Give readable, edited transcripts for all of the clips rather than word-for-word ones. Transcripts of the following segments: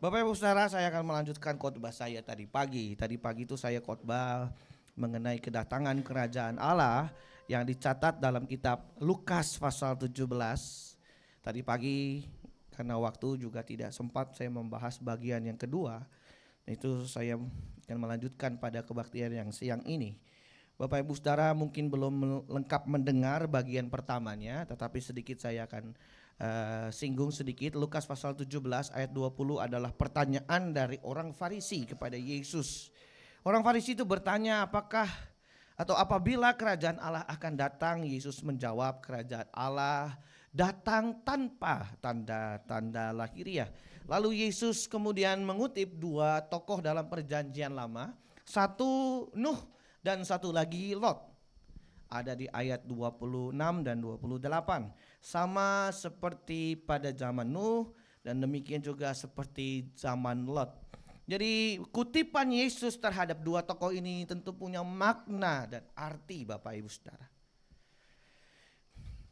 Bapak Ibu Saudara, saya akan melanjutkan khotbah saya tadi pagi. Tadi pagi itu saya khotbah mengenai kedatangan kerajaan Allah yang dicatat dalam kitab Lukas pasal 17. Tadi pagi karena waktu juga tidak sempat saya membahas bagian yang kedua. Itu saya akan melanjutkan pada kebaktian yang siang ini. Bapak Ibu Saudara mungkin belum lengkap mendengar bagian pertamanya, tetapi sedikit saya akan singgung sedikit. Lukas pasal 17 ayat 20 adalah pertanyaan dari orang Farisi kepada Yesus. Orang Farisi itu bertanya apabila kerajaan Allah akan datang. Yesus menjawab, kerajaan Allah datang tanpa tanda-tanda lahiriah. Lalu Yesus kemudian mengutip dua tokoh dalam perjanjian lama, satu Nuh dan satu lagi Lot. Ada di ayat 26 dan 28. Sama seperti pada zaman Nuh dan demikian juga seperti zaman Lot. Jadi kutipan Yesus terhadap dua tokoh ini tentu punya makna dan arti Bapak Ibu Saudara.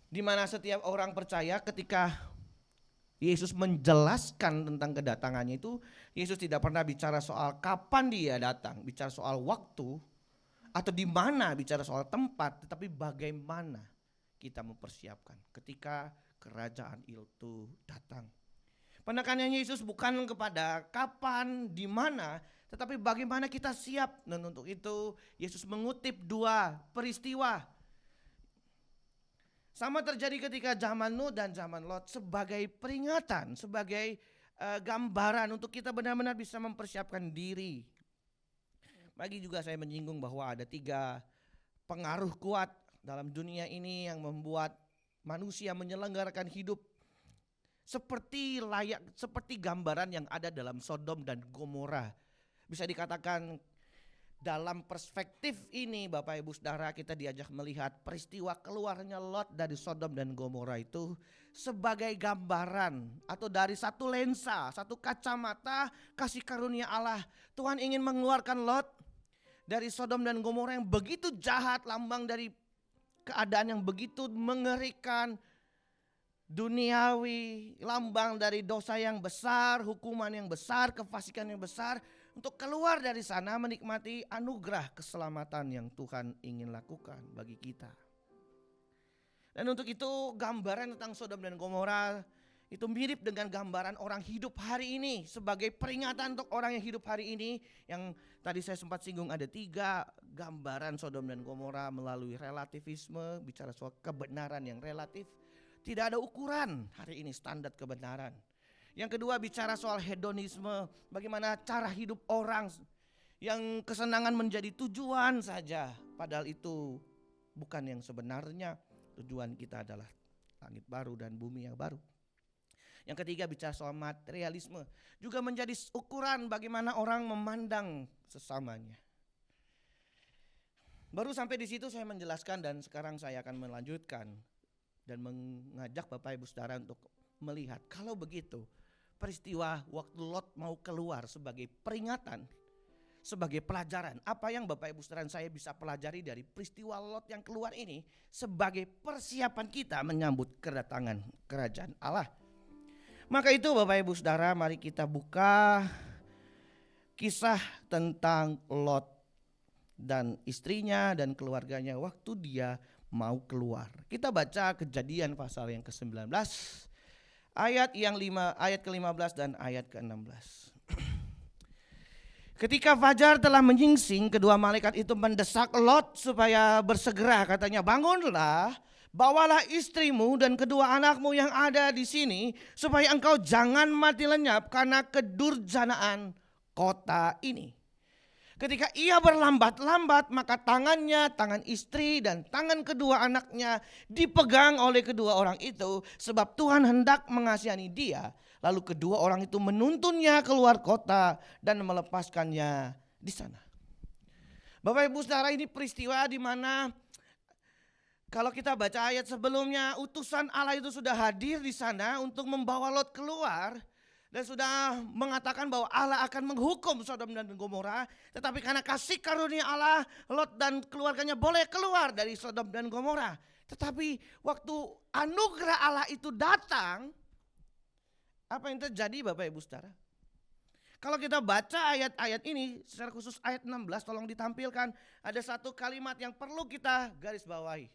Di mana setiap orang percaya ketika Yesus menjelaskan tentang kedatangannya itu, Yesus tidak pernah bicara soal kapan dia datang, bicara soal waktu, atau di mana bicara soal tempat, tetapi bagaimana kita mempersiapkan ketika kerajaan itu datang. Penekanannya Yesus bukan kepada kapan, di mana, tetapi bagaimana kita siap. Dan untuk itu Yesus mengutip dua peristiwa. Sama terjadi ketika zaman Nuh dan zaman Lot sebagai peringatan, sebagai gambaran untuk kita benar-benar bisa mempersiapkan diri. Lagi juga saya menyinggung bahwa ada 3 pengaruh kuat dalam dunia ini yang membuat manusia menyelenggarakan hidup seperti gambaran yang ada dalam Sodom dan Gomora. Bisa dikatakan dalam perspektif ini Bapak Ibu Saudara, kita diajak melihat peristiwa keluarnya Lot dari Sodom dan Gomora itu sebagai gambaran atau dari satu lensa, satu kacamata kasih karunia Allah. Tuhan ingin mengeluarkan Lot dari Sodom dan Gomora yang begitu jahat, lambang dari keadaan yang begitu mengerikan, duniawi, lambang dari dosa yang besar, hukuman yang besar, kefasikan yang besar, untuk keluar dari sana menikmati anugerah keselamatan yang Tuhan ingin lakukan bagi kita. Dan untuk itu gambaran tentang Sodom dan Gomora itu mirip dengan gambaran orang hidup hari ini, sebagai peringatan untuk orang yang hidup hari ini. Yang tadi saya sempat singgung, ada 3 gambaran Sodom dan Gomora melalui relativisme, bicara soal kebenaran yang relatif. Tidak ada ukuran hari ini standar kebenaran. Yang kedua bicara soal hedonisme, bagaimana cara hidup orang yang kesenangan menjadi tujuan saja, padahal itu bukan yang sebenarnya. Tujuan kita adalah langit baru dan bumi yang baru. Yang ketiga bicara soal materialisme, juga menjadi ukuran bagaimana orang memandang sesamanya. Baru sampai di situ saya menjelaskan, dan sekarang saya akan melanjutkan dan mengajak Bapak Ibu Saudara untuk melihat, kalau begitu peristiwa waktu Lot mau keluar sebagai peringatan, sebagai pelajaran, apa yang Bapak Ibu Saudara saya bisa pelajari dari peristiwa Lot yang keluar ini sebagai persiapan kita menyambut kedatangan kerajaan Allah. Maka itu Bapak Ibu Saudara, mari kita buka kisah tentang Lot dan istrinya dan keluarganya waktu dia mau keluar. Kita baca Kejadian pasal yang ke-19 ayat ke-15 dan ayat ke-16. Ketika fajar telah menyingsing, kedua malaikat itu mendesak Lot supaya bersegera. Katanya, bangunlah, bawalah istrimu dan kedua anakmu yang ada di sini, supaya engkau jangan mati lenyap karena kedurjanaan kota ini. Ketika ia berlambat-lambat, maka tangan istri dan tangan kedua anaknya dipegang oleh kedua orang itu, sebab Tuhan hendak mengasihani dia. Lalu kedua orang itu menuntunnya keluar kota dan melepaskannya di sana. Bapak Ibu Saudara, ini peristiwa di mana kalau kita baca ayat sebelumnya, utusan Allah itu sudah hadir di sana untuk membawa Lot keluar. Dan sudah mengatakan bahwa Allah akan menghukum Sodom dan Gomora. Tetapi karena kasih karunia Allah, Lot dan keluarganya boleh keluar dari Sodom dan Gomora. Tetapi waktu anugerah Allah itu datang, apa yang terjadi Bapak Ibu Saudara? Kalau kita baca ayat-ayat ini, secara khusus ayat 16 tolong ditampilkan. Ada satu kalimat yang perlu kita garis bawahi.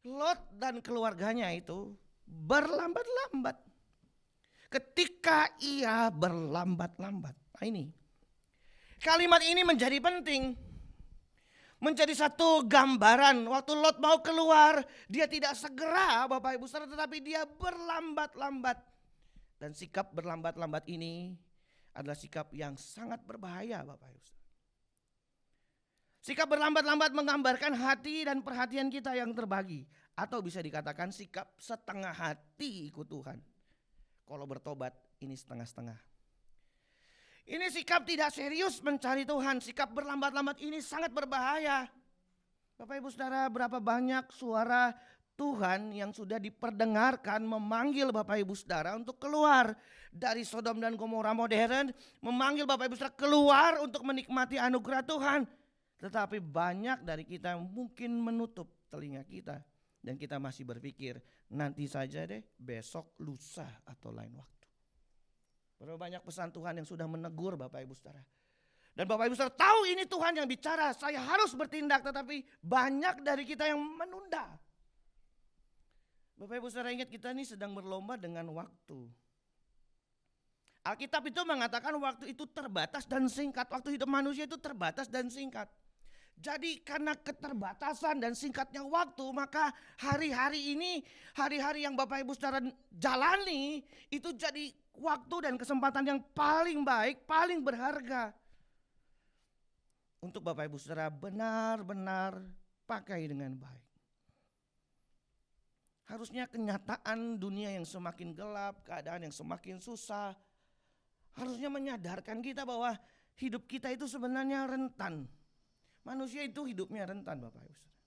Lot dan keluarganya itu berlambat-lambat. Ketika ia berlambat-lambat. Nah ini. Kalimat ini menjadi penting. Menjadi satu gambaran. Waktu Lot mau keluar, dia tidak segera Bapak Ibu Saudara, tetapi dia berlambat-lambat. Dan sikap berlambat-lambat ini adalah sikap yang sangat berbahaya Bapak Ibu Saudara. Sikap berlambat-lambat menggambarkan hati dan perhatian kita yang terbagi. Atau bisa dikatakan sikap setengah hati ikut Tuhan. Kalau bertobat ini setengah-setengah. Ini sikap tidak serius mencari Tuhan. Sikap berlambat-lambat ini sangat berbahaya. Bapak Ibu Saudara, berapa banyak suara Tuhan yang sudah diperdengarkan memanggil Bapak Ibu Saudara untuk keluar dari Sodom dan Gomora modern. Memanggil Bapak Ibu Saudara keluar untuk menikmati anugerah Tuhan. Tetapi banyak dari kita yang mungkin menutup telinga kita. Dan kita masih berpikir nanti saja deh, besok, lusa atau lain waktu. Berapa banyak pesan Tuhan yang sudah menegur Bapak Ibu Saudara. Dan Bapak Ibu Saudara tahu ini Tuhan yang bicara, saya harus bertindak, tetapi banyak dari kita yang menunda. Bapak Ibu Saudara ingat kita ini sedang berlomba dengan waktu. Alkitab itu mengatakan waktu itu terbatas dan singkat. Waktu hidup manusia itu terbatas dan singkat. Jadi karena keterbatasan dan singkatnya waktu, maka hari-hari ini, hari-hari yang Bapak Ibu Saudara jalani, itu jadi waktu dan kesempatan yang paling baik, paling berharga. Untuk Bapak Ibu Saudara benar-benar pakai dengan baik. Harusnya kenyataan dunia yang semakin gelap, keadaan yang semakin susah, harusnya menyadarkan kita bahwa hidup kita itu sebenarnya rentan. Manusia itu hidupnya rentan Bapak Ibu Saudara.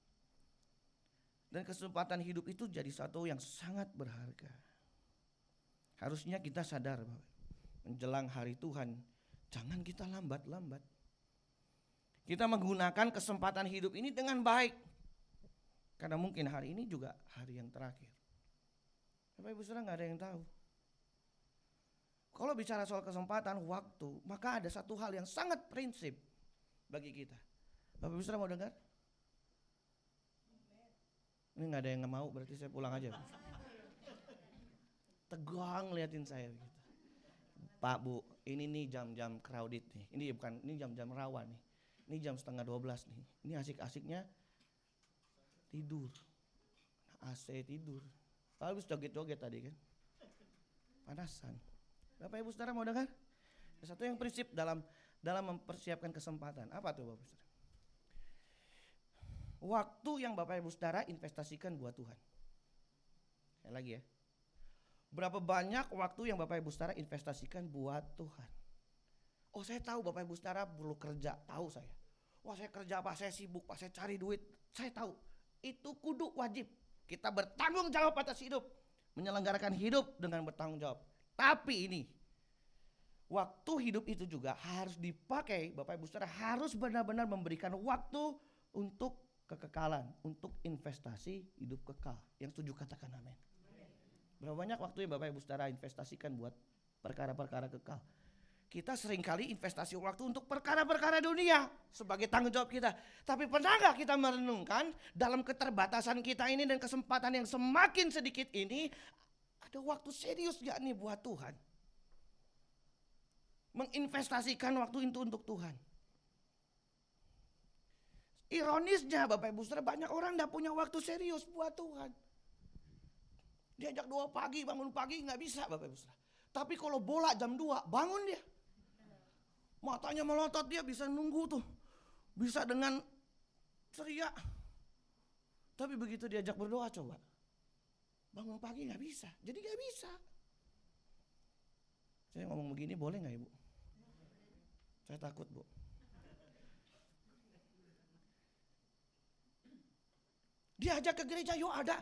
Dan kesempatan hidup itu jadi satu yang sangat berharga. Harusnya kita sadar Bapak, menjelang hari Tuhan, jangan kita lambat-lambat. Kita menggunakan kesempatan hidup ini dengan baik. Karena mungkin hari ini juga hari yang terakhir. Bapak Ibu Saudara gak ada yang tahu. Kalau bicara soal kesempatan waktu, maka ada satu hal yang sangat prinsip bagi kita. Bapak Ibu Saudara mau dengar? Ini gak ada yang gak mau, berarti saya pulang aja. Tegang liatin saya gitu. Pak Bu, ini nih jam-jam crowded nih. Ini jam-jam rawan nih. Ini jam 11:30 nih. Ini asik-asiknya tidur. AC tidur. Habis joget-joget tadi kan. Panasan. Bapak Ibu Saudara mau dengar? Ada satu yang prinsip dalam mempersiapkan kesempatan. Apa tuh Bapak Ibu Saudara? Waktu yang Bapak Ibu Saudara investasikan buat Tuhan. Sekali lagi ya. Berapa banyak waktu yang Bapak Ibu Saudara investasikan buat Tuhan? Oh saya tahu Bapak Ibu Saudara perlu kerja, tahu saya. Wah saya kerja Pak, saya sibuk Pak, saya cari duit. Saya tahu, itu kudu wajib. Kita bertanggung jawab atas hidup. Menyelenggarakan hidup dengan bertanggung jawab. Tapi ini, waktu hidup itu juga harus dipakai, Bapak Ibu Saudara harus benar-benar memberikan waktu untuk kekekalan, untuk investasi hidup kekal. Yang setuju katakan amin. Berapa banyak waktu yang Bapak Ibu Saudara investasikan buat perkara-perkara kekal. Kita seringkali investasi waktu untuk perkara-perkara dunia sebagai tanggung jawab kita. Tapi pernah gak kita merenungkan dalam keterbatasan kita ini dan kesempatan yang semakin sedikit ini, ada waktu serius gak nih buat Tuhan? Menginvestasikan waktu itu untuk Tuhan. Ironisnya Bapak Ibu Saudara, banyak orang gak punya waktu serius buat Tuhan. Diajak 2 pagi, bangun pagi gak bisa Bapak Ibu Saudara. Tapi kalau bola jam 2 bangun dia. Matanya melotot, dia bisa nunggu tuh. Bisa dengan ceria. Tapi begitu diajak berdoa coba. Bangun pagi gak bisa. Jadi gak bisa. Saya ngomong begini boleh gak Ibu? Saya takut Bu. Diajak ke gereja, yuk ada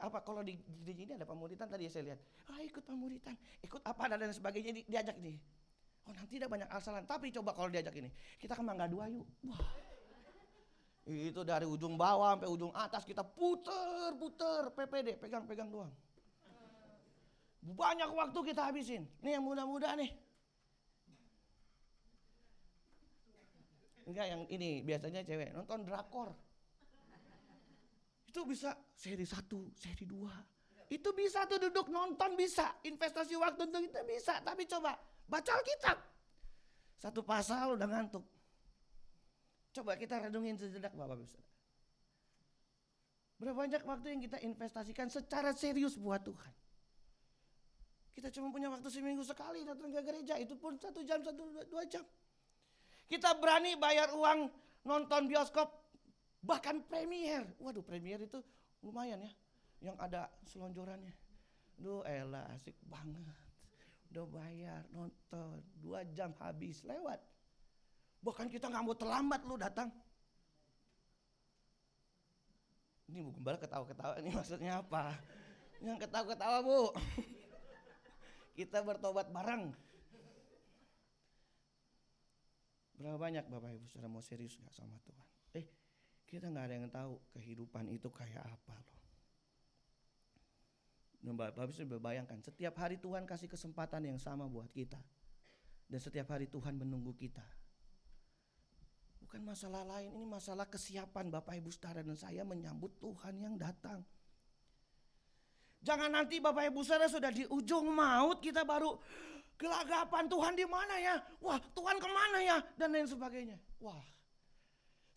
apa, kalau di gereja ini ada pemuritan tadi ya saya lihat. Ikut pemuritan, ikut apa dan sebagainya, diajak ini. Oh nanti tidak banyak alasan, tapi coba kalau diajak ini, kita ke Mangga 2 yuk. Wah, itu dari ujung bawah sampai ujung atas kita puter-puter, PPD, pegang-pegang doang. Banyak waktu kita habisin. Nih yang muda-muda nih. Enggak, yang ini biasanya cewek nonton drakor. Itu bisa seri 1, seri 2. Itu bisa tuh duduk nonton bisa. Investasi waktu untuk kita bisa. Tapi coba baca Alkitab. Satu pasal udah ngantuk. Coba kita renungin sejenak Bapak Ibu Saudara. Berapa banyak waktu yang kita investasikan secara serius buat Tuhan. Kita cuma punya waktu seminggu sekali datang ke gereja. Itu pun 1 jam, 2 jam. Kita berani bayar uang nonton bioskop. Bahkan premier. Waduh, premier itu lumayan ya. Yang ada selonjorannya. Duh elah asik banget. Udah bayar nonton 2 jam habis lewat. Bahkan kita gak mau terlambat lu datang. Ini Bu Gembala ketawa-ketawa, ini maksudnya apa? Yang ketawa-ketawa Bu. Kita bertobat bareng. Berapa banyak Bapak Ibu Saudara mau serius gak sama Tuhan? Kita gak ada yang tahu kehidupan itu kayak apa loh. Bapak Ibu Saudara bayangkan, setiap hari Tuhan kasih kesempatan yang sama buat kita. Dan setiap hari Tuhan menunggu kita. Bukan masalah lain, ini masalah kesiapan Bapak Ibu Saudara dan saya menyambut Tuhan yang datang. Jangan nanti Bapak Ibu Saudara sudah di ujung maut kita baru gelagapan, Tuhan di mana ya? Wah, Tuhan kemana ya? Dan lain sebagainya. Wah,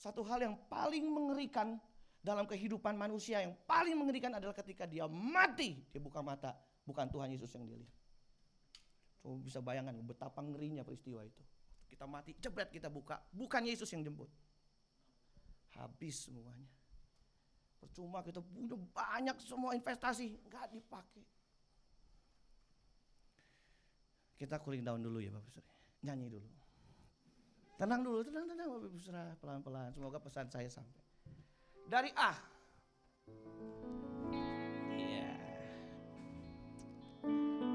satu hal yang paling mengerikan dalam kehidupan manusia, yang paling mengerikan adalah ketika dia mati, dia buka mata, bukan Tuhan Yesus yang dia lihat. Coba bisa bayangkan betapa ngerinya peristiwa itu. Kita mati, jebret kita buka, bukan Yesus yang jemput. Habis semuanya. Percuma kita punya banyak semua investasi, gak dipakai. Kita cooling down dulu ya Bapak Saudara. Nyanyi dulu. Tenang dulu, tenang Bapak Saudara, pelan-pelan. Semoga pesan saya sampai. Dari A. Iya.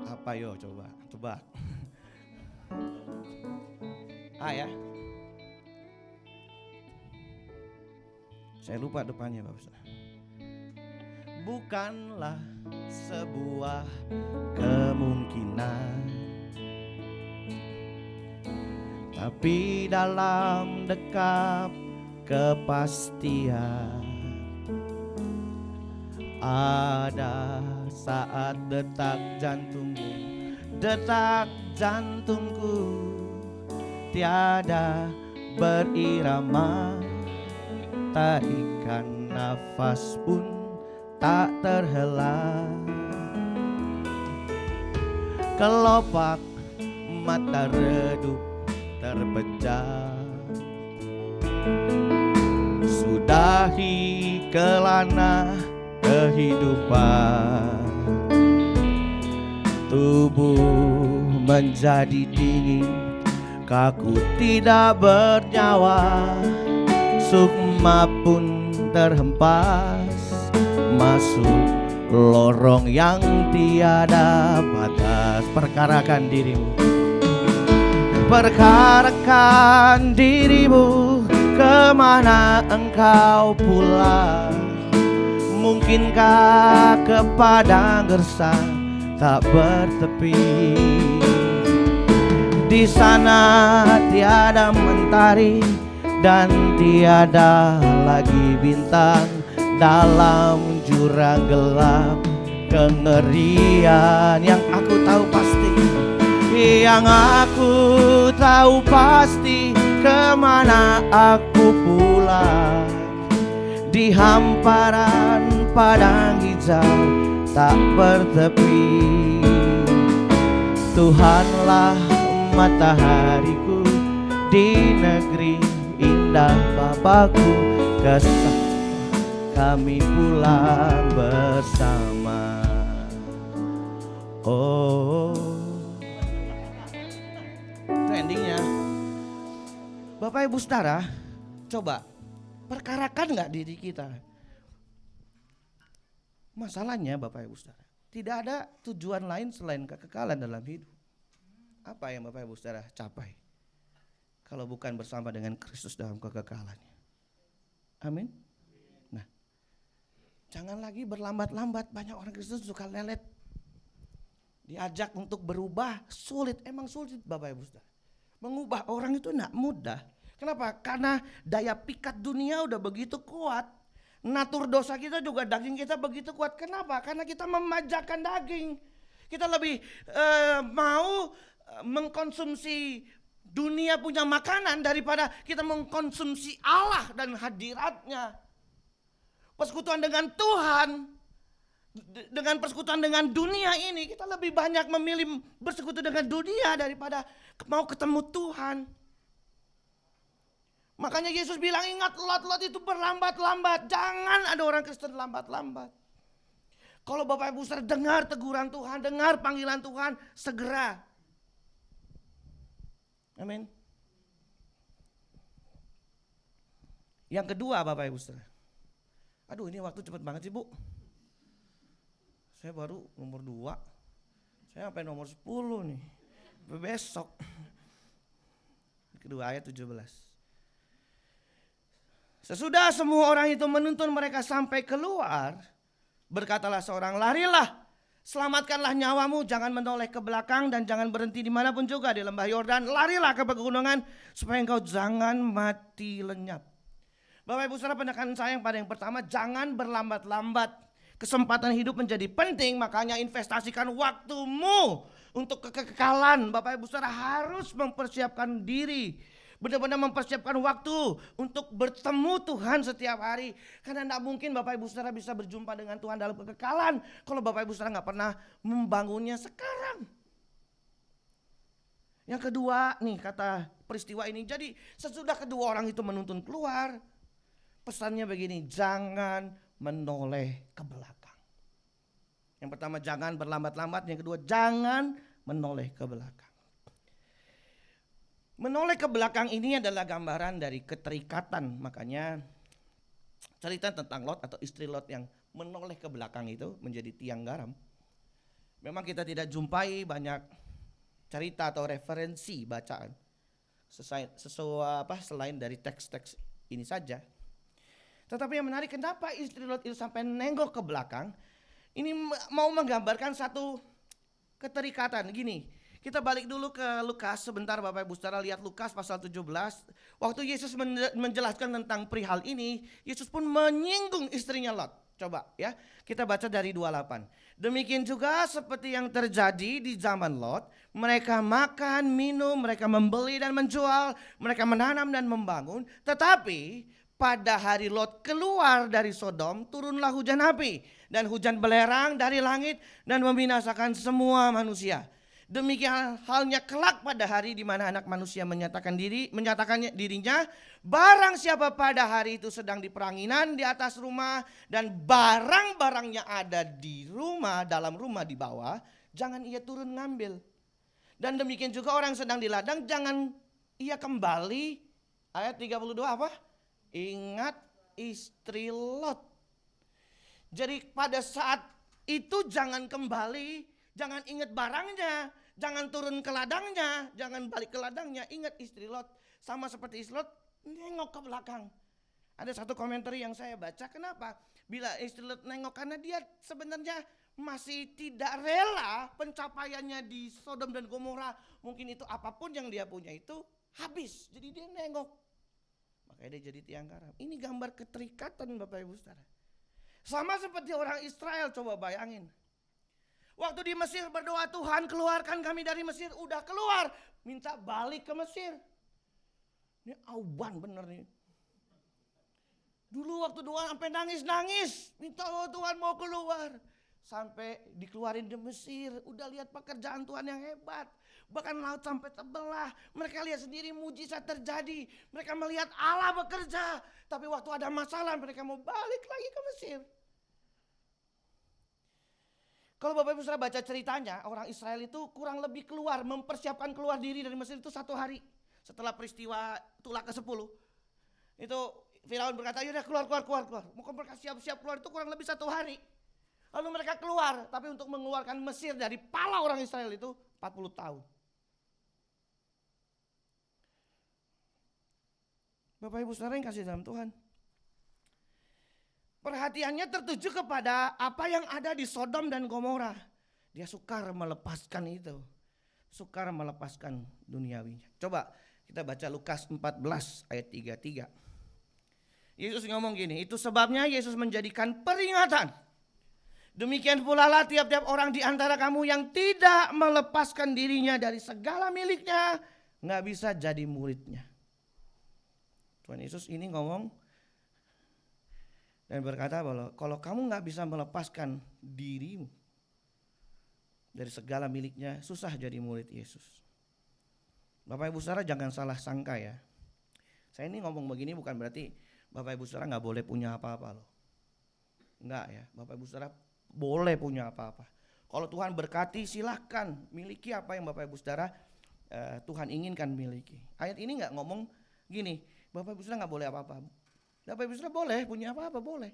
Apa yo coba, coba. A ya. Saya lupa depannya Bapak Saudara. Bukanlah sebuah kemungkinan, tapi dalam dekap kepastian ada saat detak jantungku tiada berirama, tarikan nafas pun tak terhela, kelopak mata redup terpejam, sudahi kelana kehidupan, tubuh menjadi dingin, kaku tidak bernyawa, sukma pun terhempas masuk lorong yang tiada batas. Perkarakan dirimu, kemana engkau pulang? Mungkinkah ke padang gersang tak bertepi? Di sana tiada mentari dan tiada lagi bintang, dalam jurang gelap kengerian. Yang aku tahu pasti, kemana aku pulang? Di hamparan padang hijau tak bertepi. Tuhanlah matahariku di negeri indah Bapakku, kesah kami pulang bersama. Oh, trendingnya. Bapak Ibu Saudara, coba perkarakan gak diri kita? Masalahnya Bapak Ibu Saudara, tidak ada tujuan lain selain kekekalan dalam hidup. Apa yang Bapak Ibu Saudara capai kalau bukan bersama dengan Kristus dalam kekekalannya? Amin. Nah, jangan lagi berlambat-lambat. Banyak orang Kristen suka lelet. Diajak untuk berubah sulit, emang sulit Bapak Ibu Saudara. Mengubah orang itu enggak mudah. Kenapa? Karena daya pikat dunia udah begitu kuat. Natur dosa kita juga, daging kita begitu kuat. Kenapa? Karena kita memanjakan daging. Kita lebih mau mengkonsumsi dunia punya makanan daripada kita mengkonsumsi Allah dan hadiratnya. Persekutuan dengan Tuhan, dengan persekutuan dengan dunia ini, kita lebih banyak memilih bersekutu dengan dunia daripada mau ketemu Tuhan. Makanya Yesus bilang, ingat Lot itu berlambat-lambat. Jangan ada orang Kristen lambat-lambat. Kalau Bapak Ibu saudara dengar teguran Tuhan, dengar panggilan Tuhan, segera. Amin. Yang kedua Bapak Ibu saudara. Aduh, ini waktu cepat banget sih Bu. Saya baru nomor 2. Saya sampai nomor 10 nih. Besok. Kedua ayat 17. Sesudah semua orang itu menuntun mereka sampai keluar, berkatalah seorang, larilah, selamatkanlah nyawamu, jangan menoleh ke belakang dan jangan berhenti dimanapun juga di lembah Yordan. Larilah ke pegunungan supaya engkau jangan mati lenyap. Bapak Ibu saudara, penekanan saya yang pada yang pertama, jangan berlambat-lambat. Kesempatan hidup menjadi penting, makanya investasikan waktumu untuk kekekalan. Bapak Ibu saudara harus mempersiapkan diri, benar-benar mempersiapkan waktu untuk bertemu Tuhan setiap hari. Karena tidak mungkin Bapak Ibu saudara bisa berjumpa dengan Tuhan dalam kekekalan kalau Bapak Ibu saudara nggak pernah membangunnya sekarang. Yang kedua nih kata peristiwa ini, jadi sesudah kedua orang itu menuntun keluar, pesannya begini, jangan menoleh ke belakang. Yang pertama jangan berlambat-lambat, yang kedua jangan menoleh ke belakang. Menoleh ke belakang ini adalah gambaran dari keterikatan. Makanya cerita tentang Lot atau istri Lot yang menoleh ke belakang itu menjadi tiang garam. Memang kita tidak jumpai banyak cerita atau referensi bacaan selain dari teks-teks ini saja. Tetapi yang menarik, kenapa istri Lot itu sampai nengok ke belakang? Ini mau menggambarkan satu keterikatan. Gini, kita balik dulu ke Lukas sebentar Bapak Ibu saudara, lihat Lukas pasal 17. Waktu Yesus menjelaskan tentang perihal ini, Yesus pun menyinggung istrinya Lot. Coba ya, kita baca dari 28. Demikian juga seperti yang terjadi di zaman Lot, mereka makan, minum, mereka membeli dan menjual, mereka menanam dan membangun. Tetapi pada hari Lot keluar dari Sodom, turunlah hujan api dan hujan belerang dari langit dan membinasakan semua manusia. Demikian halnya kelak pada hari di mana anak manusia menyatakan dirinya, barang siapa pada hari itu sedang di peranginan di atas rumah dan barang-barangnya ada di rumah, dalam rumah di bawah, jangan ia turun ngambil. Dan demikian juga orang sedang di ladang, jangan ia kembali. Ayat 32 apa? Ingat istri Lot. Jadi pada saat itu jangan kembali, jangan ingat barangnya, jangan turun ke ladangnya, jangan balik ke ladangnya, ingat istri Lot. Sama seperti istri Lot, nengok ke belakang. Ada satu komentar yang saya baca, kenapa? Bila istri Lot nengok, karena dia sebenarnya masih tidak rela pencapaiannya di Sodom dan Gomora. Mungkin itu apapun yang dia punya itu habis, jadi dia nengok. Makanya dia jadi tiang garam. Ini gambar keterikatan Bapak Ibu saudara. Sama seperti orang Israel, coba bayangin. Waktu di Mesir berdoa, Tuhan keluarkan kami dari Mesir. Udah keluar, minta balik ke Mesir. Ini auban bener nih. Dulu waktu doa sampai nangis-nangis, minta Tuhan mau keluar. Sampai dikeluarin di Mesir, udah lihat pekerjaan Tuhan yang hebat. Bahkan laut sampai terbelah. Mereka lihat sendiri mujizat terjadi. Mereka melihat Allah bekerja. Tapi waktu ada masalah mereka mau balik lagi ke Mesir. Kalau Bapak Ibu saudara baca ceritanya, orang Israel itu kurang lebih keluar, mempersiapkan keluar diri dari Mesir itu 1 hari. Setelah peristiwa Tulak ke-10. Itu Firaun berkata, yaudah keluar. Maka mereka siap-siap keluar itu kurang lebih 1 hari. Lalu mereka keluar, tapi untuk mengeluarkan Mesir dari pala orang Israel itu 40 tahun. Bapak Ibu saudara yang kasih dalam Tuhan, perhatiannya tertuju kepada apa yang ada di Sodom dan Gomora. Dia sukar melepaskan itu, sukar melepaskan duniawinya. Coba Kita baca Lukas 14 ayat 33. Yesus ngomong gini, itu sebabnya Yesus menjadikan peringatan. Demikian pula lah tiap-tiap orang di antara kamu yang tidak melepaskan dirinya dari segala miliknya, gak bisa jadi muridnya. Tuhan Yesus ini ngomong dan berkata bahwa kalau kamu gak bisa melepaskan dirimu dari segala miliknya, susah jadi murid Yesus. Bapak Ibu Saudara jangan salah sangka ya. Saya ini ngomong begini bukan berarti Bapak Ibu Saudara gak boleh punya apa-apa loh. Enggak ya, Bapak Ibu Saudara boleh punya apa-apa. Kalau Tuhan berkati silahkan miliki apa yang Bapak Ibu Saudara Tuhan inginkan miliki. Ayat ini gak ngomong gini, Bapak Ibu Saudara gak boleh apa-apa. Bapak Ibu Saudara boleh punya apa-apa, boleh.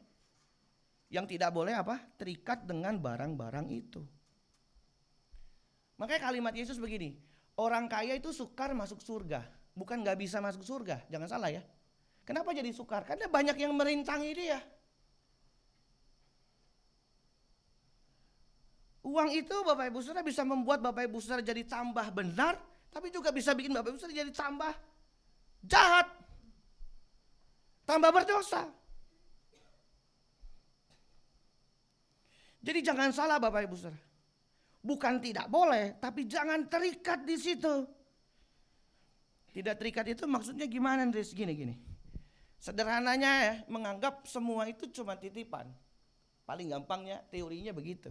Yang tidak boleh apa? Terikat dengan barang-barang itu. Makanya kalimat Yesus begini, orang kaya itu sukar masuk surga, bukan gak bisa masuk surga, jangan salah ya. Kenapa jadi sukar? Karena banyak yang merintangi dia. Uang itu Bapak Ibu Saudara bisa membuat Bapak Ibu Saudara jadi tambah benar, tapi juga bisa bikin Bapak Ibu Saudara jadi tambah jahat, tambah berdosa. Jadi jangan salah Bapak Ibu Saudara. Bukan tidak boleh, tapi jangan terikat di situ. Tidak terikat itu maksudnya gimana, Andres? Gini. Sederhananya ya, menganggap semua itu cuma titipan. Paling gampangnya teorinya begitu.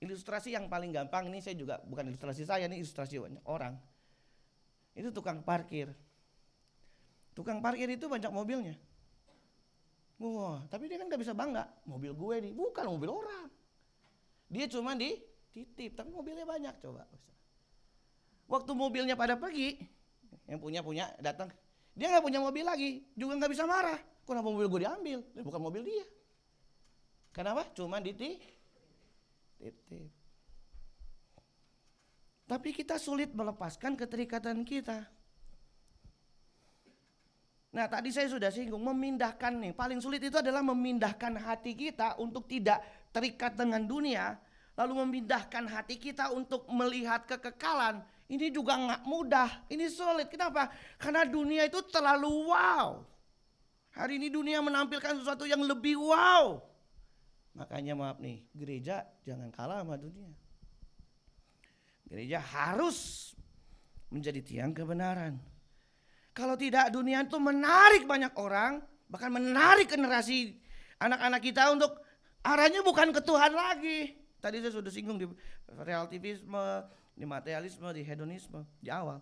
Ilustrasi yang paling gampang ini saya juga bukan ilustrasi saya, ini ilustrasi banyak orang. Itu tukang parkir. Tukang parkir itu banyak mobilnya. Wah, tapi dia kan gak bisa bangga. Mobil gue nih, bukan mobil orang. Dia cuma dititip, tapi mobilnya banyak coba. Waktu mobilnya pada pergi, yang punya datang, dia nggak punya mobil lagi, juga nggak bisa marah. Kenapa mobil gue diambil? Bukan mobil dia. Kenapa? Cuma dititip. Tapi kita sulit melepaskan keterikatan kita. Nah tadi saya sudah singgung, memindahkan nih, paling sulit itu adalah memindahkan hati kita untuk tidak terikat dengan dunia, lalu memindahkan hati kita untuk melihat kekekalan. Ini juga gak mudah, ini sulit. Kenapa? Karena dunia itu terlalu wow. Hari ini dunia menampilkan sesuatu yang lebih wow. Makanya maaf nih, gereja jangan kalah sama dunia. Gereja harus menjadi tiang kebenaran. Kalau tidak, dunia itu menarik banyak orang, bahkan menarik generasi anak-anak kita untuk arahnya bukan ke Tuhan lagi. Tadi saya sudah singgung di relativisme, di materialisme, di hedonisme di awal.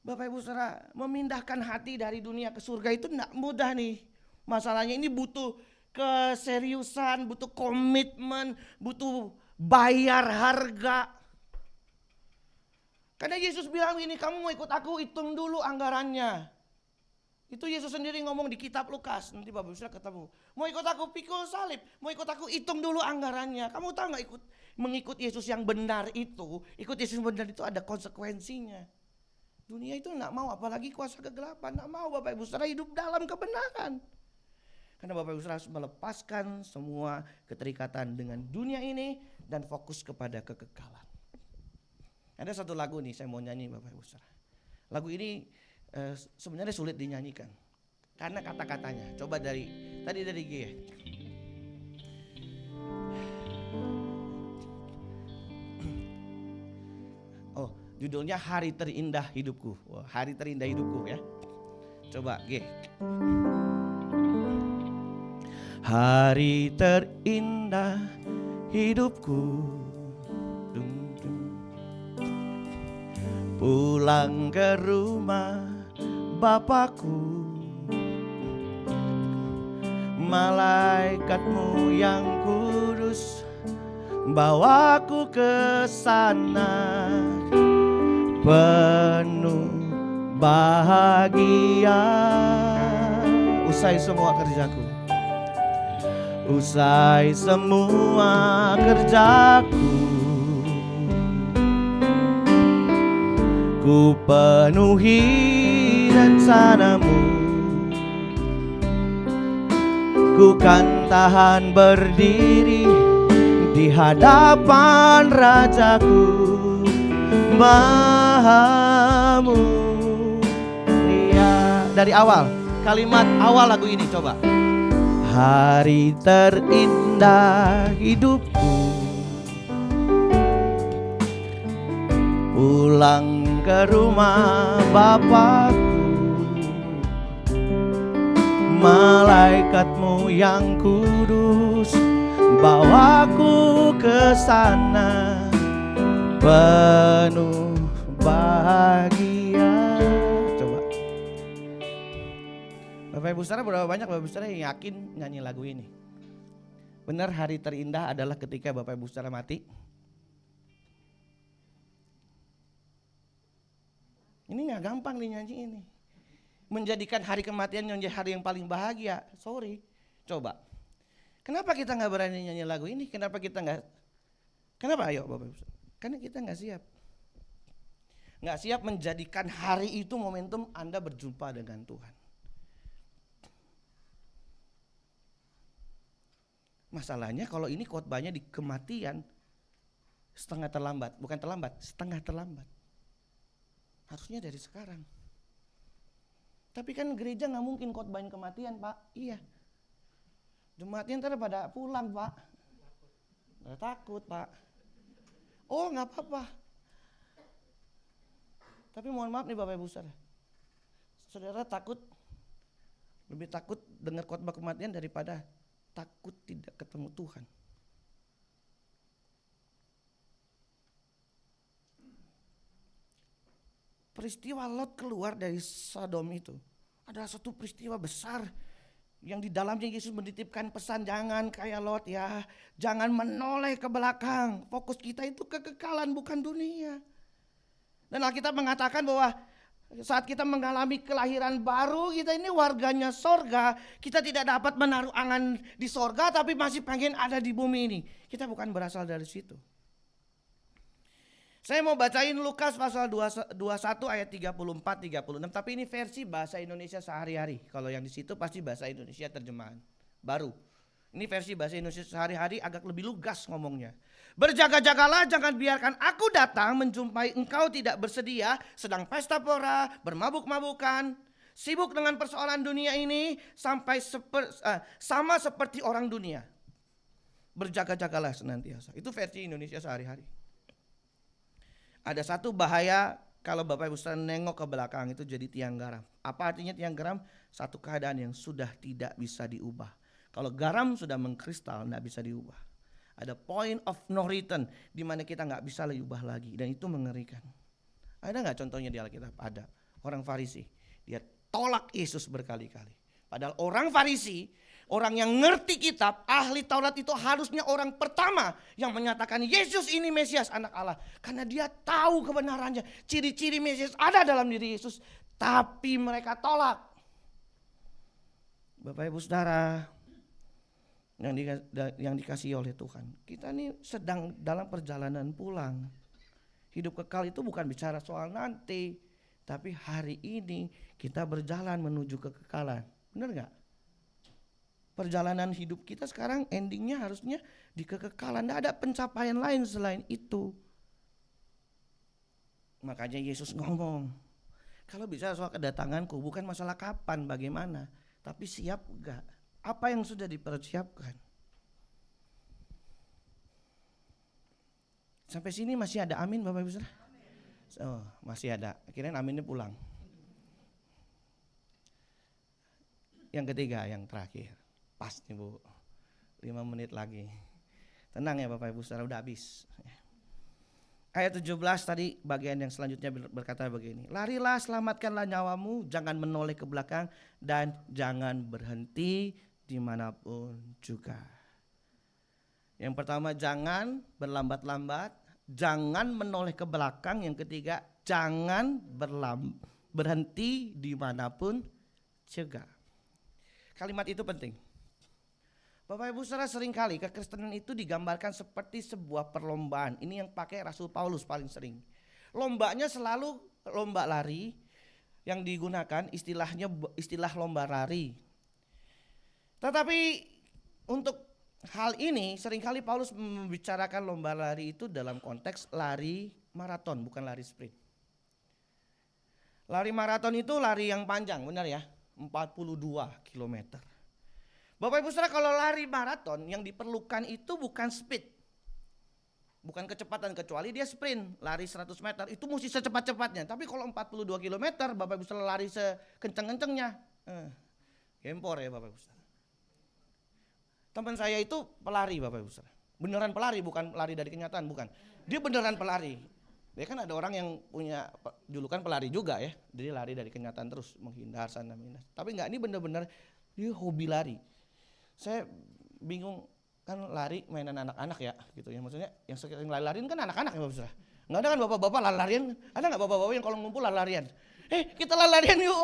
Bapak Ibu Saudara, memindahkan hati dari dunia ke surga itu tidak mudah nih. Masalahnya ini butuh keseriusan, butuh komitmen, butuh bayar harga. Karena Yesus bilang ini, kamu mau ikut aku, hitung dulu anggarannya. Itu Yesus sendiri ngomong di kitab Lukas. Nanti Bapak Ibu ketemu. Mau ikut aku, pikul salib. Mau ikut aku, hitung dulu anggarannya. Kamu tahu gak mengikut Yesus yang benar itu, ikut Yesus yang benar itu ada konsekuensinya. Dunia itu gak mau, apalagi kuasa kegelapan. Gak mau Bapak Ibu Saudara hidup dalam kebenaran. Karena Bapak Ibu Saudara harus melepaskan semua keterikatan dengan dunia ini dan fokus kepada kekekalan. Ada satu lagu nih saya mau nyanyi Bapak Ibu Saudara. Lagu ini sebenarnya sulit dinyanyikan karena kata-katanya. Coba dari G ya. Oh, judulnya Hari Terindah Hidupku. Wah, Hari Terindah Hidupku ya. Coba G. Hari terindah hidupku, pulang ke rumah Bapakku, malaikatmu yang kudus bawaku ke sana, penuh bahagia. Usai semua kerjaku, usai semua kerjaku, ku penuhi rencanamu, ku kan tahan berdiri di hadapan Rajaku, sembahmu. Iya, dari awal, kalimat awal lagu ini coba. Hari terindah hidupku, pulang ke rumah Bapakku, malaikatmu yang kudus bawaku ke sana, penuh bahagia. Coba. Bapak Ibu Saudara, berapa banyak Bapak Ibu Saudara yang yakin nyanyi lagu ini? Benar, hari terindah adalah ketika Bapak Ibu Saudara mati? Ini gak gampang nih nyanyi ini. Menjadikan hari kematian menjadi hari yang paling bahagia. Sorry. Coba. Kenapa kita gak berani nyanyi lagu ini? Kenapa kita gak? Kenapa? Ayo Bapak Ibu. Karena kita gak siap. Gak siap menjadikan hari itu momentum Anda berjumpa dengan Tuhan. Masalahnya kalau ini khotbahnya di kematian, setengah terlambat. Bukan terlambat, setengah terlambat. Harusnya dari sekarang. Tapi kan gereja gak mungkin khotbahin kematian, Pak. Iya. Jemaatnya ntar pada pulang, Pak. Takut, Pak. Oh, gak apa-apa. Tapi mohon maaf nih Bapak Ibu Saudara. Saudara takut, lebih takut dengar khotbah kematian daripada takut tidak ketemu Tuhan. Peristiwa Lot keluar dari Sodom itu adalah satu peristiwa besar yang di dalamnya Yesus menitipkan pesan, jangan kayak Lot ya, jangan menoleh ke belakang. Fokus kita itu kekekalan bukan dunia. Dan Alkitab mengatakan bahwa saat kita mengalami kelahiran baru, kita ini warganya sorga. Kita tidak dapat menaruh angan di sorga, tapi masih pengen ada di bumi ini. Kita bukan berasal dari situ. Saya mau bacain Lukas pasal 21 ayat 34-36. Tapi ini versi bahasa Indonesia sehari-hari. Kalau yang di situ pasti bahasa Indonesia terjemahan baru. Ini versi bahasa Indonesia sehari-hari agak lebih lugas ngomongnya. Berjaga-jagalah, jangan biarkan aku datang menjumpai engkau tidak bersedia, sedang pesta pora, bermabuk-mabukan, sibuk dengan persoalan dunia ini, sampai sama seperti orang dunia. Berjaga-jagalah senantiasa. Itu versi Indonesia sehari-hari. Ada satu bahaya kalau Bapak Ibu Saudara nengok ke belakang itu jadi tiang garam. Apa artinya tiang garam? Satu keadaan yang sudah tidak bisa diubah. Kalau garam sudah mengkristal tidak bisa diubah. Ada point of no return di mana kita nggak bisa diubah lagi, dan itu mengerikan. Ada nggak contohnya di Alkitab? Ada. Orang Farisi, dia tolak Yesus berkali-kali. Padahal orang Farisi, orang yang ngerti kitab, ahli Taurat itu harusnya orang pertama yang menyatakan Yesus ini Mesias anak Allah. Karena dia tahu kebenarannya, ciri-ciri Mesias ada dalam diri Yesus. Tapi mereka tolak. Bapak Ibu Saudara yang dikasihi oleh Tuhan, kita ini sedang dalam perjalanan pulang. Hidup kekal itu bukan bicara soal nanti, tapi hari ini kita berjalan menuju kekekalan. Benar gak? Perjalanan hidup kita sekarang endingnya harusnya di kekekalan. Tidak ada pencapaian lain selain itu. Makanya Yesus ngomong, kalau bicara soal kedatanganku bukan masalah kapan, bagaimana, tapi siap gak? Apa yang sudah dipersiapkan? Sampai sini masih ada amin Bapak Ibu Saudara? Oh, masih ada. Kirain aminnya pulang. Yang ketiga, yang terakhir. Pas nih Bu, 5 menit lagi. Tenang ya Bapak Ibu Saudara, udah habis. Ayat 17 tadi bagian yang selanjutnya berkata begini. Larilah, selamatkanlah nyawamu, jangan menoleh ke belakang, dan jangan berhenti dimanapun juga. Yang pertama, jangan berlambat-lambat, jangan menoleh ke belakang. Yang ketiga, jangan berhenti dimanapun juga. Kalimat itu penting. Bapak Ibu Saudara, seringkali kekristenan itu digambarkan seperti sebuah perlombaan. Ini yang pakai Rasul Paulus paling sering. Lombanya selalu lomba lari, yang digunakan istilah lomba lari. Tetapi untuk hal ini seringkali Paulus membicarakan lomba lari itu dalam konteks lari maraton, bukan lari sprint. Lari maraton itu lari yang panjang, benar ya? 42 kilometer. Bapak Ibu Saudara, kalau lari maraton yang diperlukan itu bukan speed. Bukan kecepatan, kecuali dia sprint, lari 100 meter, itu mesti secepat-cepatnya. Tapi kalau 42 kilometer, Bapak Ibu Saudara lari sekenceng-kencengnya. Gempor ya Bapak Ibu Saudara. Teman saya itu pelari Bapak Ibu Saudara. Beneran pelari, bukan pelari dari kenyataan, bukan. Dia beneran pelari. Ya kan ada orang yang punya julukan pelari juga ya. Dia lari dari kenyataan terus, menghindar sana menghindar. Tapi enggak, ini bener-bener dia hobi lari. Saya bingung, kan lari mainan anak-anak ya gitu ya. Maksudnya yang sering lari-larian kan anak-anak ya Bapak Saudara. Enggak ada kan bapak-bapak lari-larian? Ada enggak bapak-bapak yang kalau ngumpul lari-larian? Kita lari-larian yuk.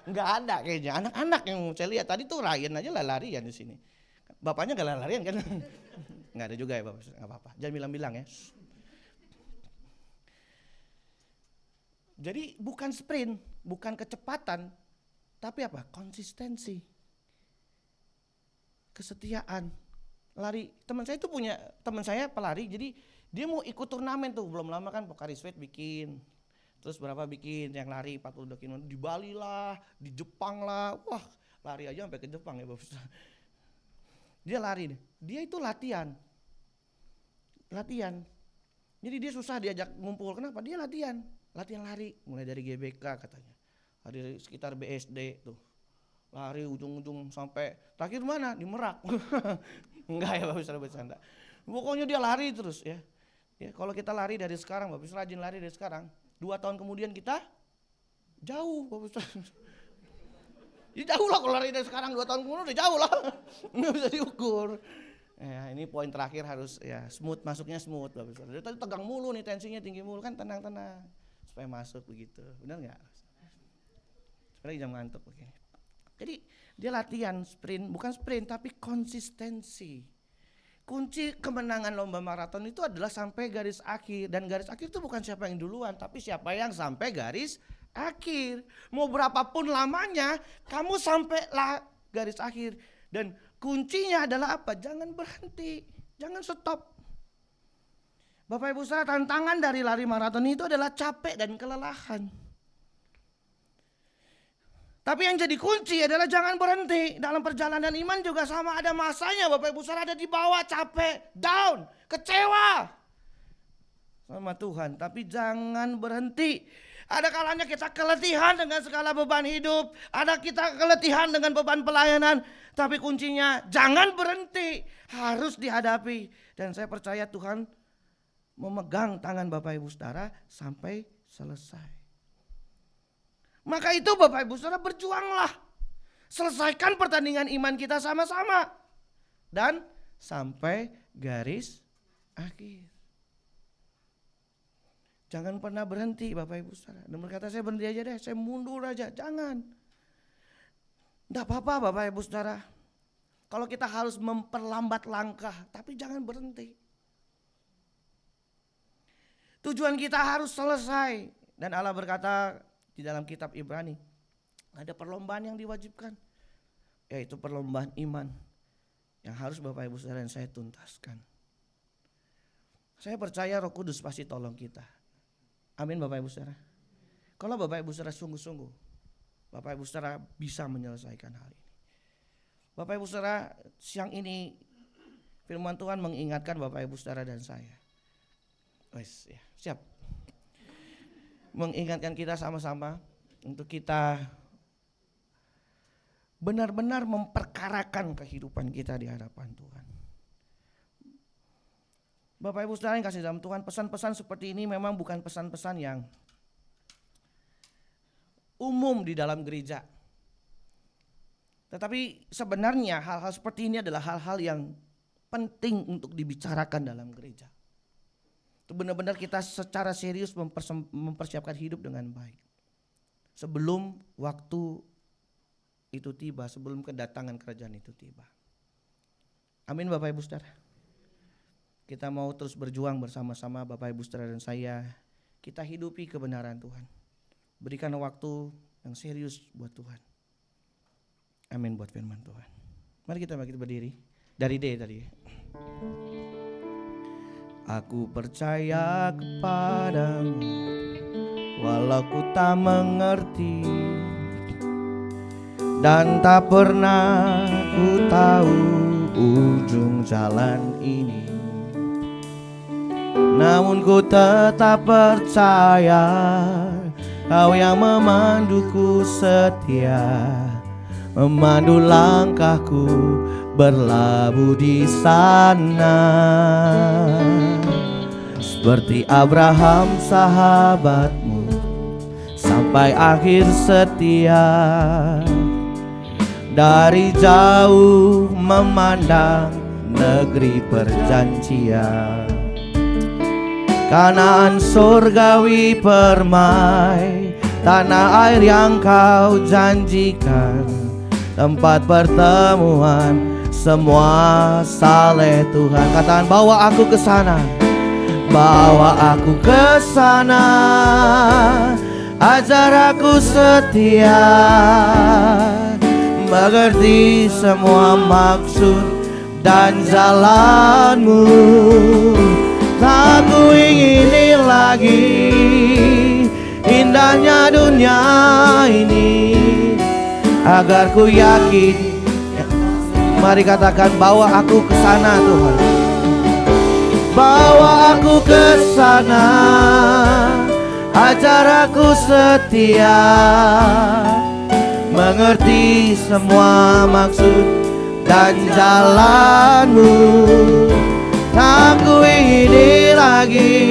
Enggak ada kayaknya. Anak-anak yang saya lihat tadi tuh Ryan aja lari-larian di sini. Bapaknya enggak lari-larian kan? Enggak ada juga ya Bapak Saudara, enggak apa-apa. Jangan bilang-bilang ya. Jadi bukan sprint, bukan kecepatan, tapi apa? Konsistensi. Kesetiaan. Lari, teman saya itu punya, teman saya pelari, jadi dia mau ikut turnamen tuh, belum lama kan Pocari Sweat bikin. Terus berapa bikin yang lari 42 km di Bali lah, di Jepang lah. Wah, lari aja sampai ke Jepang ya Bapak. Dia lari, dia itu latihan. Jadi dia susah diajak ngumpul, kenapa? Dia latihan lari, mulai dari GBK katanya, dari sekitar BSD tuh, lari ujung-ujung sampai terakhir mana? Di Merak. Enggak ya Bapak Saudara, bercanda. Pokoknya dia lari terus ya. Kalau kita lari dari sekarang, Bapak Saudara rajin lari dari sekarang, 2 tahun kemudian kita jauh Bapak Saudara. Ya jauh lah kalau lari dari sekarang, 2 tahun kemudian udah jauh lah. Nggak bisa diukur. Ya, ini poin terakhir harus ya smooth, masuknya smooth Bapak Saudara. Tadi tegang mulu nih, tensinya tinggi mulu kan, tenang-tenang supaya masuk begitu. Benar enggak? Sebenarnya jam ngantuk begini. Jadi dia latihan sprint, bukan sprint tapi konsistensi. Kunci kemenangan lomba maraton itu adalah sampai garis akhir, dan garis akhir itu bukan siapa yang duluan, tapi siapa yang sampai garis akhir. Mau berapapun lamanya, kamu sampailah garis akhir. Dan kuncinya adalah apa? Jangan berhenti, jangan stop. Bapak Ibu Saudara, tantangan dari lari maraton itu adalah capek dan kelelahan. Tapi yang jadi kunci adalah jangan berhenti. Dalam perjalanan iman juga sama, ada masanya Bapak Ibu Saudara ada di bawah, capek, down, kecewa sama Tuhan. Tapi jangan berhenti. Ada kalanya kita keletihan dengan segala beban hidup. Ada kita keletihan dengan beban pelayanan. Tapi kuncinya jangan berhenti. Harus dihadapi. Dan saya percaya Tuhan memegang tangan Bapak Ibu Saudara sampai selesai. Maka itu Bapak Ibu Saudara, berjuanglah. Selesaikan pertandingan iman kita sama-sama. Dan sampai garis akhir. Jangan pernah berhenti Bapak Ibu Saudara. Dan berkata saya berhenti aja deh, saya mundur aja. Jangan. Tidak apa-apa Bapak Ibu Saudara. Kalau kita harus memperlambat langkah, tapi jangan berhenti. Tujuan kita harus selesai. Dan Allah berkata di dalam kitab Ibrani, ada perlombaan yang diwajibkan, yaitu perlombaan iman yang harus Bapak Ibu Saudara dan saya tuntaskan. Saya percaya Roh Kudus pasti tolong kita. Amin Bapak Ibu Saudara. Kalau Bapak Ibu Saudara sungguh-sungguh, Bapak Ibu Saudara bisa menyelesaikan hal ini. Bapak Ibu Saudara, siang ini firman Tuhan mengingatkan Bapak Ibu Saudara dan saya. Wes, ya, siap. Mengingatkan kita sama-sama untuk kita benar-benar memperkarakan kehidupan kita di hadapan Tuhan. Bapak Ibu Saudara yang kasih dalam Tuhan, pesan-pesan seperti ini memang bukan pesan-pesan yang umum di dalam gereja. Tetapi sebenarnya hal-hal seperti ini adalah hal-hal yang penting untuk dibicarakan dalam gereja. Itu benar-benar kita secara serius mempersiapkan hidup dengan baik. Sebelum waktu itu tiba, sebelum kedatangan kerajaan itu tiba. Amin Bapak Ibu Saudara. Kita mau terus berjuang bersama-sama Bapak Ibu Saudara dan saya. Kita hidupi kebenaran Tuhan. Berikan waktu yang serius buat Tuhan. Amin buat firman Tuhan. Mari kita berdiri. Dari D tadi. Aku percaya kepadamu, walau ku tak mengerti, dan tak pernah ku tahu ujung jalan ini. Namun ku tetap percaya, Kau yang memanduku setia, memandu langkahku berlabuh di sana. Seperti Abraham sahabatmu, sampai akhir setia. Dari jauh memandang negeri perjanjian, Kanaan surgawi permai, tanah air yang Kau janjikan, tempat pertemuan semua saleh Tuhan. Katakan, bawa aku ke sana, bawa aku ke sana, ajar aku setia, mengerti semua maksud dan jalanmu. Tak ku ingini lagi indahnya dunia ini, agar ku yakin. Mari katakan, bawa aku ke sana Tuhan, bawa aku ke sana, ajar aku setia, mengerti semua maksud dan jalanmu. Tak ku ingini lagi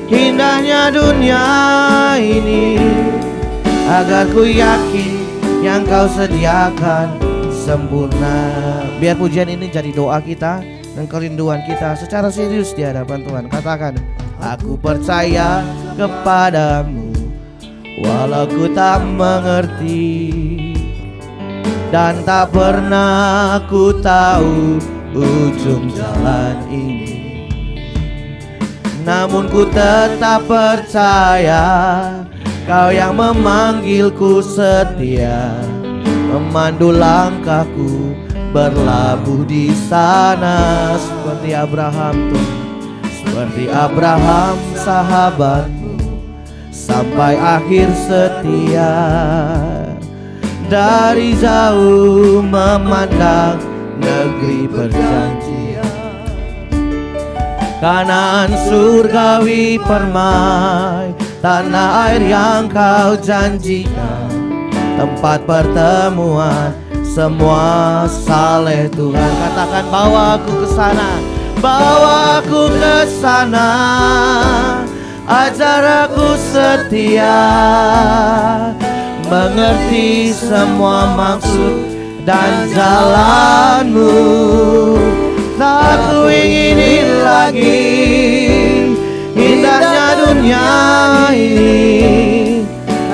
indahnya dunia ini, agar ku yakin yang Kau sediakan sempurna. Biar pujian ini jadi doa kita dan kerinduan kita secara serius di hadapan Tuhan. Katakan, aku percaya kepadamu, walau ku tak mengerti, dan tak pernah ku tahu ujung jalan ini. Namun ku tetap percaya, Kau yang memanggilku setia, memandu langkahku berlabuh di sana. Seperti Abraham tuh, seperti Abraham sahabatmu, sampai akhir setia. Dari jauh memandang negeri perjanjian, Kanaan surgawi permai, tanah air yang Kau janjikan, tempat pertemuan semua saleh Tuhan. Katakan, bawa aku ke sana, bawa aku ke sana, ajar aku setia, mengerti semua maksud dan jalanmu. Tak ku ingini lagi indahnya dunia ini,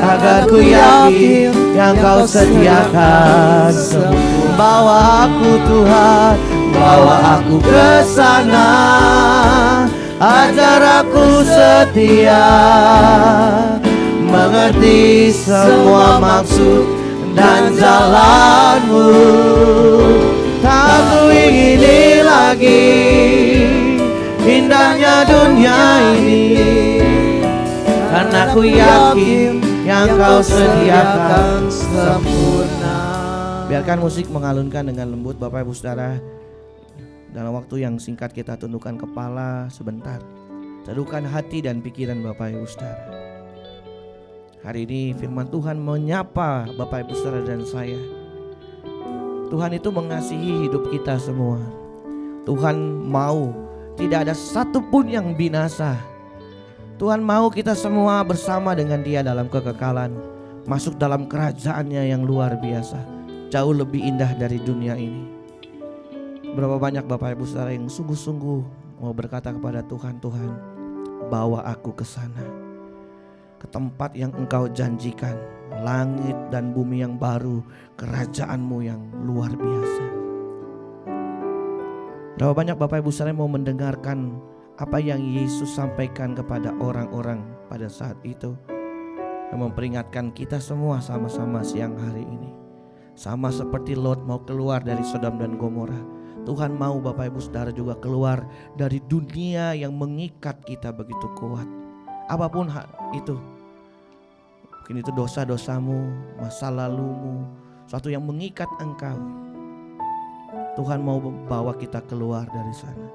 agar ku yakin yang Kau sediakan sempurna. Bawa aku Tuhan, bawa aku ke sana, ajar aku setia, mengerti semua maksud dan jalanmu. Tak ku ingini lagi indahnya dunia ini, karena ku yakin yang Kau sediakan sempurna. Biarkan musik mengalunkan dengan lembut. Bapak Ibu Saudara, dalam waktu yang singkat kita tundukkan kepala sebentar, teduhkan hati dan pikiran Bapak Ibu Saudara. Hari ini firman Tuhan menyapa Bapak Ibu Saudara dan saya. Tuhan itu mengasihi hidup kita semua. Tuhan mau tidak ada satupun yang binasa. Tuhan mau kita semua bersama dengan Dia dalam kekekalan, masuk dalam kerajaan-Nya yang luar biasa, jauh lebih indah dari dunia ini. Berapa banyak Bapak Ibu Saudara yang sungguh-sungguh mau berkata kepada Tuhan, Tuhan, bawa aku ke sana, ke tempat yang Engkau janjikan, langit dan bumi yang baru, kerajaan-Mu yang luar biasa. Berapa banyak Bapak Ibu Saudara mau mendengarkan apa yang Yesus sampaikan kepada orang-orang pada saat itu, yang memperingatkan kita semua sama-sama siang hari ini. Sama seperti Lot mau keluar dari Sodom dan Gomora, Tuhan mau Bapak Ibu Saudara juga keluar dari dunia yang mengikat kita begitu kuat. Apapun itu. Mungkin itu dosa-dosamu, masa lalumu, suatu yang mengikat engkau. Tuhan mau bawa kita keluar dari sana.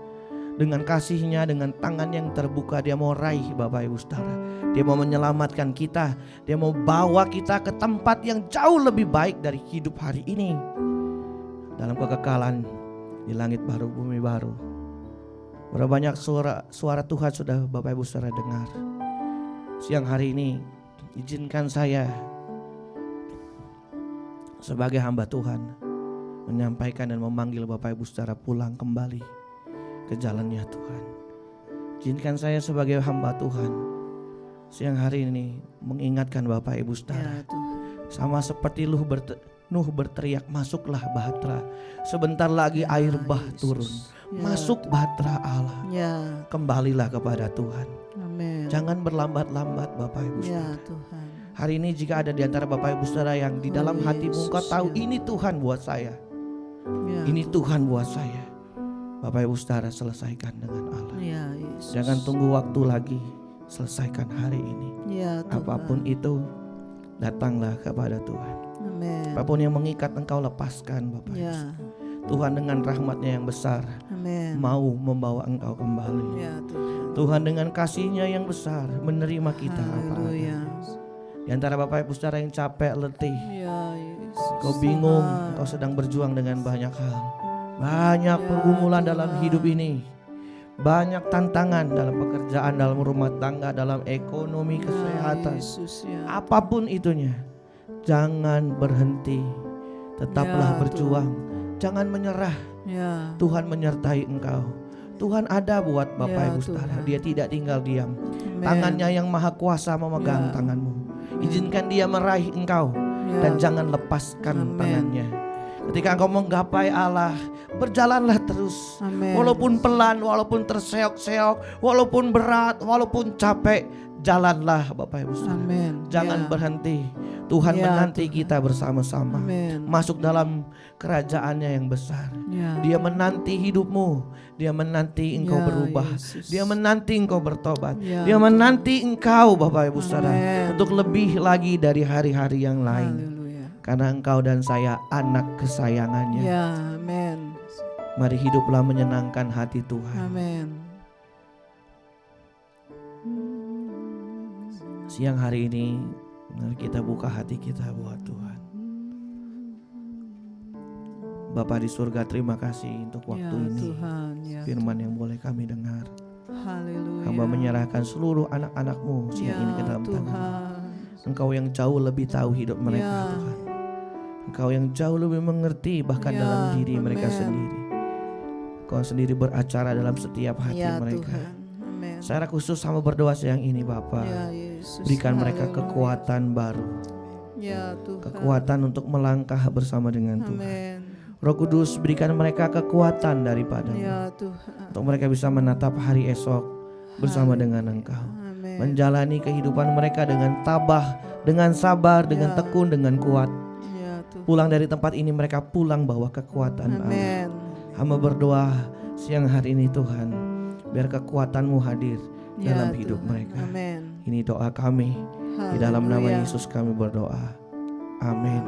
Dengan kasih-Nya, dengan tangan yang terbuka, Dia mau raih Bapak Ibu Saudara. Dia mau menyelamatkan kita. Dia mau bawa kita ke tempat yang jauh lebih baik dari hidup hari ini. Dalam kekekalan di langit baru, bumi baru. Berapa banyak suara Tuhan sudah Bapak Ibu Saudara dengar. Siang hari ini izinkan saya sebagai hamba Tuhan menyampaikan dan memanggil Bapak Ibu Saudara pulang kembali ke jalannya Tuhan. Izinkan saya sebagai hamba Tuhan siang hari ini mengingatkan Bapak Ibu Saudara. Sama seperti Nuh berteriak, masuklah bahtera. Sebentar lagi air bah turun. Masuk bahtera Allah. Kembalilah kepada Tuhan. Amen. Jangan berlambat-lambat Bapak Ibu Saudara. Tuhan. Hari ini jika ada di antara Bapak Ibu Saudara yang di dalam hatimu engkau tahu ini Tuhan buat saya. Ini Tuhan buat saya. Bapak Ibu Saudara selesaikan dengan Allah. Jangan tunggu waktu lagi. Selesaikan hari ini. Apapun itu, datanglah kepada Tuhan. Amen. Apapun yang mengikat engkau lepaskan Bapak Ibu. Tuhan dengan rahmat-Nya yang besar mau membawa engkau kembali. Tuhan dengan kasih-Nya yang besar menerima kita apa adanya. Di antara Bapak Ibu Saudara yang capek, letih, kau bingung, kau sedang berjuang dengan banyak hal. Banyak pergumulan dalam hidup ini. Banyak tantangan dalam pekerjaan, dalam rumah tangga, dalam ekonomi, kesehatan. Apapun itunya, jangan berhenti. Tetaplah berjuang. Jangan menyerah. Tuhan menyertai engkau. Tuhan ada buat Bapak Ibu Saudara. Dia tidak tinggal diam. Tangannya yang maha kuasa memegang tanganmu. Izinkan Dia meraih engkau. Dan jangan lepaskan tangannya. Ketika engkau menggapai Allah, berjalanlah terus. Walaupun pelan, walaupun terseok-seok, walaupun berat, walaupun capek, jalanlah Bapak Ibu Saudara. Jangan berhenti. Tuhan menanti kita bersama-sama masuk dalam kerajaannya yang besar. Dia menanti hidupmu. Dia menanti engkau berubah. Dia menanti engkau bertobat. Dia menanti engkau Bapak Ibu Saudara untuk lebih lagi dari hari-hari yang lain. Karena engkau dan saya anak kesayangannya. Mari hiduplah menyenangkan hati Tuhan. Siang hari ini mari kita buka hati kita buat Tuhan. Bapa di surga, terima kasih untuk waktu ini. Firman yang boleh kami dengar. Hamba menyerahkan seluruh anak-anak-Mu siang ini ke dalam tangan. Engkau yang jauh lebih tahu hidup mereka Tuhan. Engkau yang jauh lebih mengerti bahkan dalam diri mereka sendiri. Engkau sendiri beracara dalam setiap hati mereka. Secara khusus sama berdoa siang ini Bapa, berikan mereka kekuatan baru. Kekuatan untuk melangkah bersama dengan Tuhan. Roh Kudus berikan mereka kekuatan daripada-Mu. Untuk mereka bisa menatap hari esok bersama dengan Engkau. Menjalani kehidupan mereka dengan tabah, dengan sabar, dengan tekun, dengan kuat. Pulang dari tempat ini mereka pulang bawa kekuatan Allah. Hamba berdoa siang hari ini Tuhan, biar kekuatan-Mu hadir dalam hidup mereka. Ini doa kami. Di dalam nama Yesus kami berdoa. Amin.